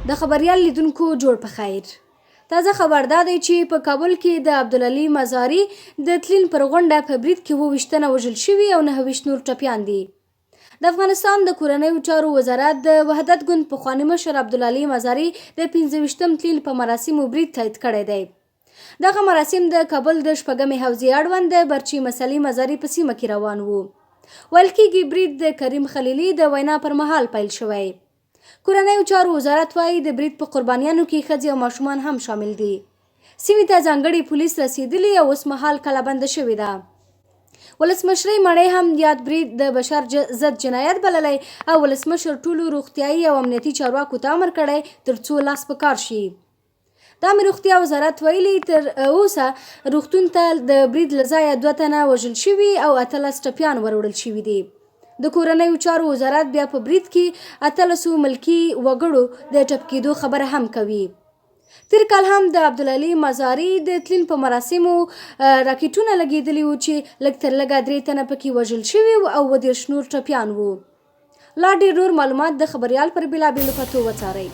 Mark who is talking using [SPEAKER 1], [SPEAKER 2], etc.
[SPEAKER 1] د خبریال لیدونکو جوړ په خیر. تازه خبر دا دی چې په کابل کې د عبدالعلي مزاري د تلین پر غونډه په برید کې 27 تنه وژل شوي او 29 نور ټپیان دي. د افغانستان د کورنیو چارو وزارت د وحدت ګوند پخواني مشر عبدالعلي مزاري د 15م تلین په مراسمو برید تایید کړی دی. دغه مراسم د کابل د شپږمې حوزې اړوند د برچي مسلې مزاري په سیمه کې روان وو. ویل کېږي برید د کریم خلیلي د وینا پر مهال پیل شوی. کورنیو چارو وزارت وايي د برید په قربانیانو کې ښځې او ماشومان هم شامل دي. سیمې ته ځانګړي پولیس رسېدلي او اوس مهال کلابنده شوې ده. ولسمشرۍ مړی هم یاد برید د بشر ضد جنایت بللی او ولسمشر ټولو روغتیایي او امنیتي چارواکو ته امر کړی تر څو لاس په کار شي. د امنیتي روغتیا وزارت ویلي تر اوسه روغتون ته د برید له ځایه 2 تنه وژل شوي او 18 ټپیان وروړل شوي دي. د کورنیو چارو وزارت بیا په برید کې 18 ملکي وګړو د ټپ کېدو خبره هم کوي. تیر کال هم د عبدالعلي مزاري د تلین په مراسمو راکېټونه لګېدلي وو چې لږ تر لږه 3 تنه پکې وژل شوي او 19 نور ټپیان وو. لا ډېر نور معلومات د خبریال پر بېلابېلو پتو وڅارئ.